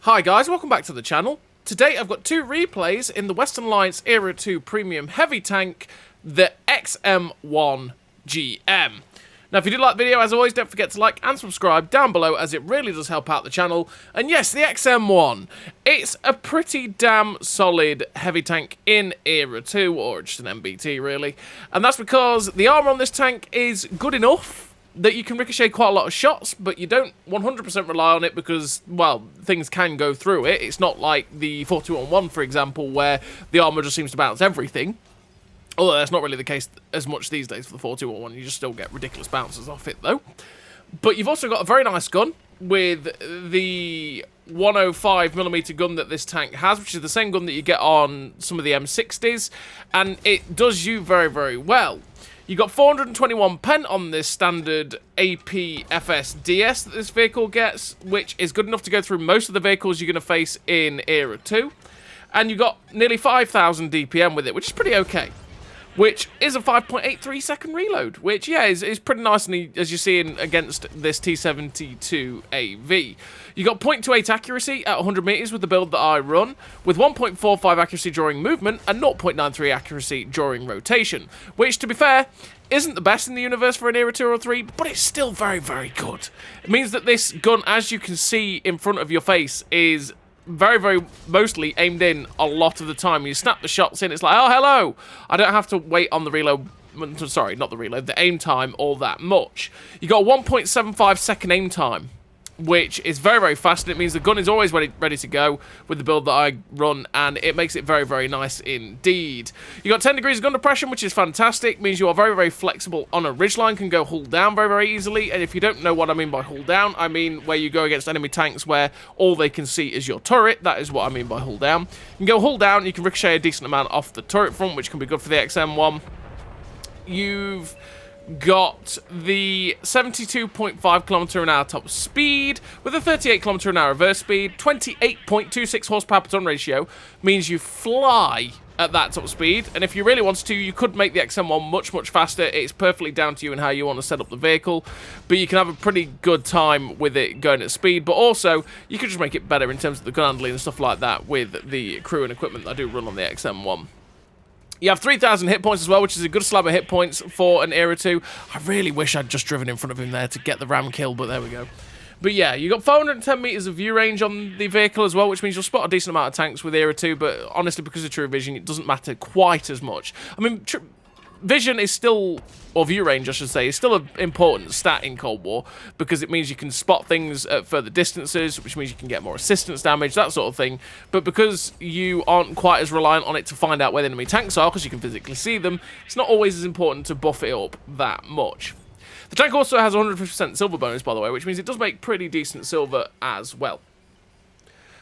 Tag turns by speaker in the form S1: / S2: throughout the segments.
S1: Hi guys, welcome back to the channel. Today I've got two replays in the Western Alliance Era 2 Premium Heavy Tank, the XM1 GM. Now if you did like the video, as always, don't forget to like and subscribe down below as it really does help out the channel. And yes, the XM1, it's a pretty damn solid heavy tank in Era 2, or just an MBT really. And that's because the armour on this tank is good enough that you can ricochet quite a lot of shots, but you don't 100% rely on it because, well, things can go through it. It's not like the 4211, for example, where the armour just seems to bounce everything. Although that's not really the case as much these days for the 4211. You just still get ridiculous bounces off it, though. But you've also got a very nice gun with the 105mm gun that this tank has, which is the same gun that you get on some of the M60s, and it does you very, very well. You got 421 pen on this standard APFS DS that this vehicle gets, which is good enough to go through most of the vehicles you're going to face in Era 2. And you got nearly 5,000 DPM with it, which is pretty okay. Which is a 5.83 second reload, which, yeah, is pretty nice, as you see against this T72 AV. You got 0.28 accuracy at 100 meters with the build that I run, with 1.45 accuracy during movement and 0.93 accuracy during rotation, which, to be fair, isn't the best in the universe for an Era 2 or 3, but it's still very, very good. It means that this gun, as you can see in front of your face, is very, very mostly aimed in a lot of the time. You snap the shots in, it's like, oh, hello! I don't have to wait on the reload, sorry, not the reload, the aim time all that much. You got 1.75 second aim time, which is very, very fast, and it means the gun is always ready to go with the build that I run, and it makes it very, very nice indeed. You got 10 degrees of gun depression, which is fantastic, means you are very, very flexible on a ridgeline, can go hull down very, very easily, and if you don't know what I mean by hull down, I mean where you go against enemy tanks where all they can see is your turret. That is what I mean by hull down. You can go hull down, you can ricochet a decent amount off the turret front, which can be good for the XM1. You've got the 72.5 km/h top speed with a 38 km/h reverse speed. 28.26 horsepower per ton ratio means you fly at that top speed, and if you really wanted to, you could make the XM1 much, much faster. It's perfectly down to you and how you want to set up the vehicle, but you can have a pretty good time with it going at speed, but also you could just make it better in terms of the gun handling and stuff like that with the crew and equipment that I do run on the XM1. You have 3,000 hit points as well, which is a good slab of hit points for an Era 2. I really wish I'd just driven in front of him there to get the ram kill, but there we go. But yeah, you got 410 meters of view range on the vehicle as well, which means you'll spot a decent amount of tanks with Era 2, but honestly, because of true vision, it doesn't matter quite as much. I mean, vision is still, or view range I should say, is still an important stat in Cold War, because it means you can spot things at further distances, which means you can get more assistance damage, that sort of thing. But because you aren't quite as reliant on it to find out where the enemy tanks are, because you can physically see them, it's not always as important to buff it up that much. The tank also has 150% silver bonus, by the way, which means it does make pretty decent silver as well.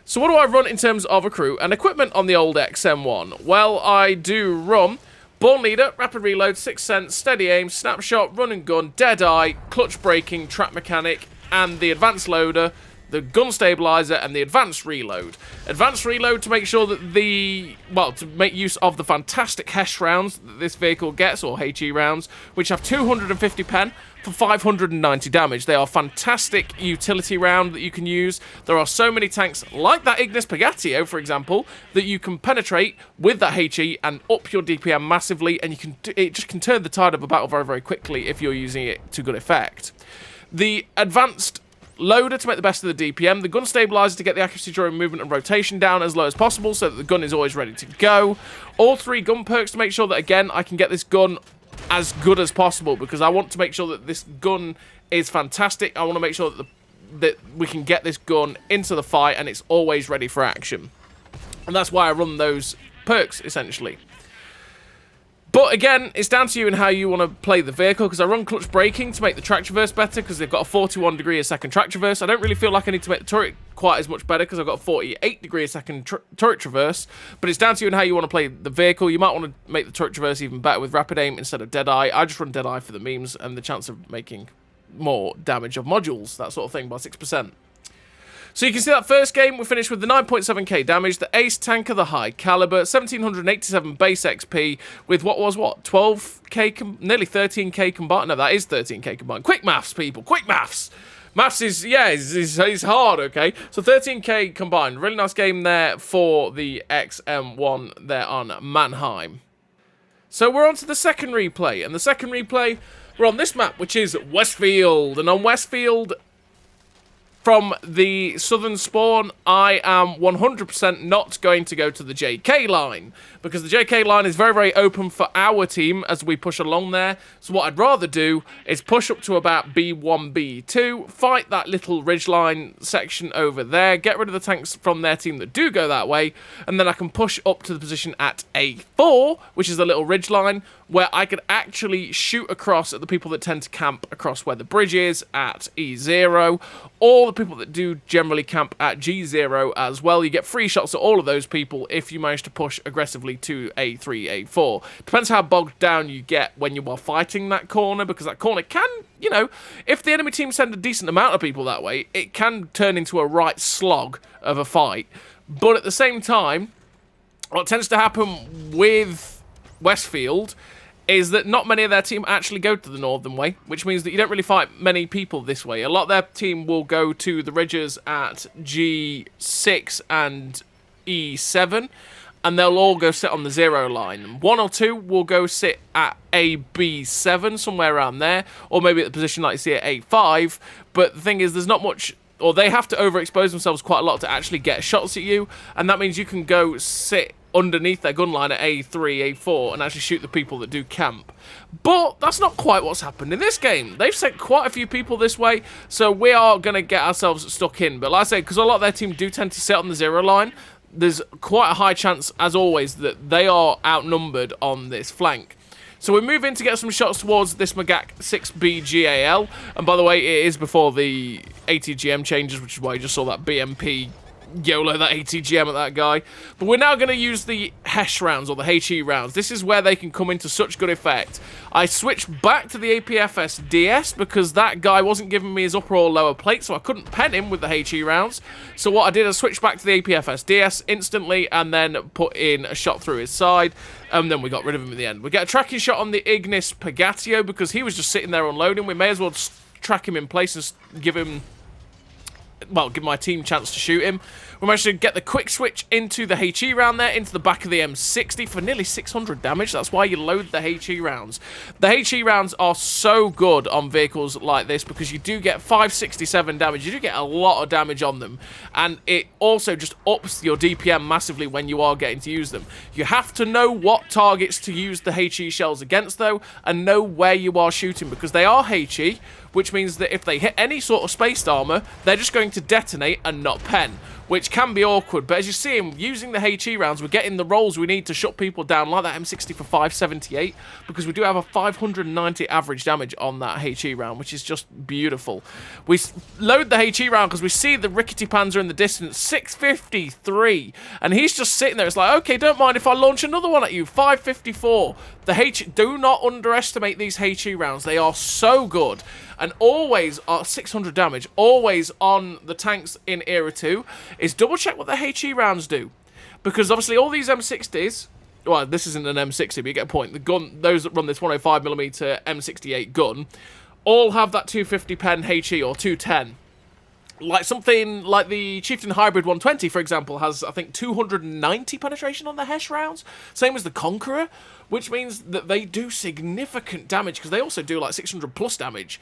S1: So what do I run in terms of a crew and equipment on the old XM1? Well, I do run Born Leader, Rapid Reload, Sixth Sense, Steady Aim, Snapshot, Run and Gun, Deadeye, Clutch Braking, Trap Mechanic, and the Advanced Loader, the Gun Stabilizer, and the Advanced Reload. Advanced Reload to make sure that to make use of the fantastic HESH rounds that this vehicle gets, or HE rounds, which have 250 pen for 590 damage. They are fantastic utility round that you can use. There are so many tanks, like that Ignis Pagatio, for example, that you can penetrate with that HE and up your DPM massively, and it just can turn the tide of a battle very, very quickly if you're using it to good effect. The Advanced Loader to make the best of the DPM, the Gun Stabilizer to get the accuracy during movement and rotation down as low as possible so that the gun is always ready to go. All three gun perks to make sure that, again, I can get this gun as good as possible, because I want to make sure that this gun is fantastic. I want to make sure that we can get this gun into the fight and it's always ready for action. And that's why I run those perks, essentially. But again, it's down to you and how you want to play the vehicle, because I run Clutch Braking to make the track traverse better, because they've got a 41 degree a second track traverse. I don't really feel like I need to make the turret quite as much better, because I've got a 48 degree a second turret traverse, but it's down to you and how you want to play the vehicle. You might want to make the turret traverse even better with Rapid Aim instead of Deadeye. I just run Deadeye for the memes and the chance of making more damage of modules, that sort of thing, by 6%. So you can see that first game, we finished with the 9.7k damage, the Ace Tanker, the High Caliber, 1787 base XP, with what was, 12k, nearly 13k combined? No, that is 13k combined. Quick maths, people, quick maths! Maths is, yeah, is hard, okay? So 13k combined. Really nice game there for the XM1 there on Mannheim. So we're on to the second replay. And the second replay, we're on this map, which is Westfield. And on Westfield, from the southern spawn, I am 100% not going to go to the JK line, because the JK line is very, very open for our team as we push along there. So what I'd rather do is push up to about B1, B2, fight that little ridgeline section over there, get rid of the tanks from their team that do go that way, and then I can push up to the position at A4, which is the little ridgeline, where I could actually shoot across at the people that tend to camp across where the bridge is at E0, or the people that do generally camp at G0 as well. You get free shots at all of those people if you manage to push aggressively to A3, A4. Depends how bogged down you get when you are fighting that corner, because that corner can, you know, if the enemy team send a decent amount of people that way, it can turn into a right slog of a fight. But at the same time, what tends to happen with Westfield is that not many of their team actually go to the northern way, which means that you don't really fight many people this way. A lot of their team will go to the ridges at G6 and E7, and they'll all go sit on the 0 line. One or two will go sit at AB7, somewhere around there, or maybe at the position like you see at A5, but the thing is, there's not much, or they have to overexpose themselves quite a lot to actually get shots at you, and that means you can go sit underneath their gun line at A3, A4, and actually shoot the people that do camp. But that's not quite what's happened in this game. They've sent quite a few people this way, so we are going to get ourselves stuck in. But like I say, because a lot of their team do tend to sit on the 0 line, there's quite a high chance, as always, that they are outnumbered on this flank. So we move in to get some shots towards this Magak 6B GAL. And by the way, it is before the ATGM changes, which is why you just saw that BMP YOLO, that ATGM at that guy. But we're now going to use the HESH rounds, or the HE rounds. This is where they can come into such good effect. I switched back to the APFS DS because that guy wasn't giving me his upper or lower plate, so I couldn't pen him with the HE rounds. So what I did is switch back to the APFS DS instantly and then put in a shot through his side. And then we got rid of him in the end. We get a tracking shot on the Ignis Pagatio because he was just sitting there unloading. We may as well just track him in place and give him, well, give my team a chance to shoot him. We managed to get the quick switch into the HE round there, into the back of the M60 for nearly 600 damage. That's why you load the HE rounds. The HE rounds are so good on vehicles like this because you do get 567 damage. You do get a lot of damage on them. And it also just ups your DPM massively when you are getting to use them. You have to know what targets to use the HE shells against, though, and know where you are shooting, because they are HE, which means that if they hit any sort of spaced armor, they're just going to detonate and not pen, which can be awkward. But as you see him using the HE rounds, we're getting the rolls we need to shut people down, like that M60 for 578, because we do have a 590 average damage on that HE round, which is just beautiful. We load the HE round because we see the rickety Panzer in the distance, 653, and he's just sitting there. It's like, okay, don't mind if I launch another one at you, 554. Do not underestimate these HE rounds. They are so good. And always are 600 damage, always on the tanks in Era 2, is double check what the HE rounds do. Because obviously all these M60s, well, this isn't an M60, but you get a point. The gun, those that run this 105mm M68 gun, all have that 250 pen HE or 210. Like something like the Chieftain Hybrid 120, for example, has, I think, 290 penetration on the HESH rounds. Same as the Conqueror, which means that they do significant damage, because they also do like 600 plus damage.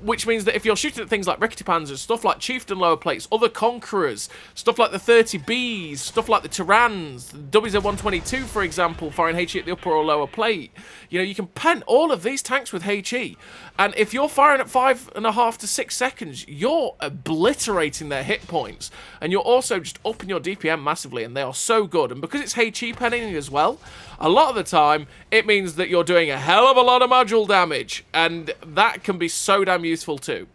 S1: Which means that if you're shooting at things like rickety Panzers, stuff like Chieftain lower plates, other Conquerors, stuff like the 30Bs, stuff like the Tyrans, the WZ-122, for example, firing HE at the upper or lower plate, you know, you can pen all of these tanks with HE. And if you're firing at 5.5 to 6 seconds, you're obliterating their hit points. And you're also just upping your DPM massively, and they are so good. And because it's HE penning as well, a lot of the time, it means that you're doing a hell of a lot of module damage. And that can be so damn useful too.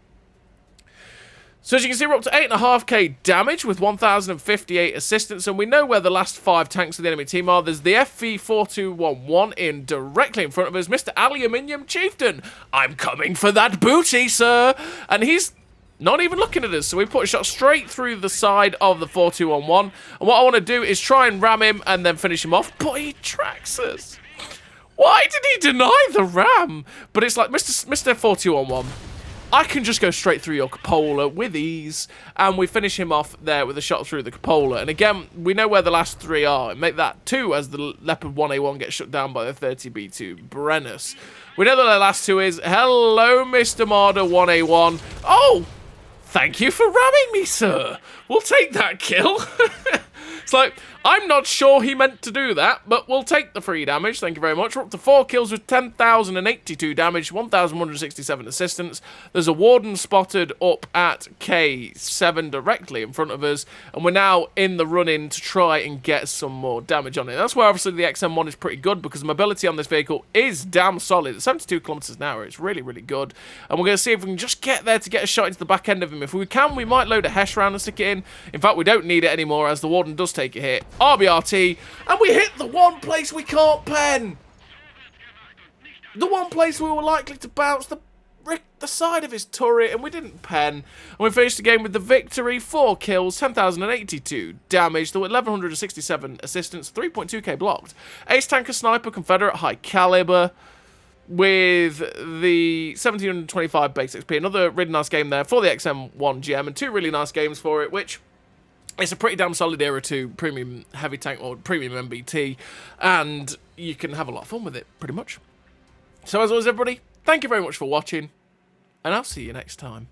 S1: So as you can see, we're up to 8.5k damage with 1,058 assistance, and we know where the last 5 tanks of the enemy team are. There's the FV4211 directly in front of us, Mr. Aluminium Chieftain. I'm coming for that booty, sir! And he's not even looking at us, so we put a shot straight through the side of the 4211, and what I want to do is try and ram him and then finish him off, but he tracks us. Why did he deny the ram? But it's like, Mr. 4211, I can just go straight through your cupola with ease, and we finish him off there with a shot through the cupola. And again, we know where the last 3 are, and make that 2 as the Leopard 1A1 gets shut down by the 30B2 Brennus. We know that the last 2 is, hello, Mr. Marder 1A1. Oh, thank you for ramming me, sir. We'll take that kill. It's like, I'm not sure he meant to do that, but we'll take the free damage. Thank you very much. We're up to 4 kills with 10,082 damage, 1,167 assistance. There's a Warden spotted up at K7 directly in front of us, and we're now in the run-in to try and get some more damage on it. That's where obviously the XM1 is pretty good, because the mobility on this vehicle is damn solid. At 72 kilometers an hour, it's really, really good. And we're going to see if we can just get there to get a shot into the back end of him. If we can, we might load a Hesh round and stick it in. In fact, we don't need it anymore, as the Warden does take a hit. RBRT, and we hit the one place we can't pen. The one place we were likely to bounce the side of his turret, and we didn't pen. And we finished the game with the victory. 4 kills, 10,082 damage, 1,167 assistance, 3.2k blocked. Ace Tanker Sniper Confederate High Caliber with the 1,725 base XP. Another really nice game there for the XM1 GM, and 2 really nice games for it, which... it's a pretty damn solid Era 2 premium heavy tank, or premium MBT, and you can have a lot of fun with it, pretty much. So as always, everybody, thank you very much for watching, and I'll see you next time.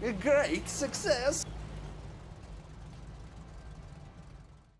S2: A great success!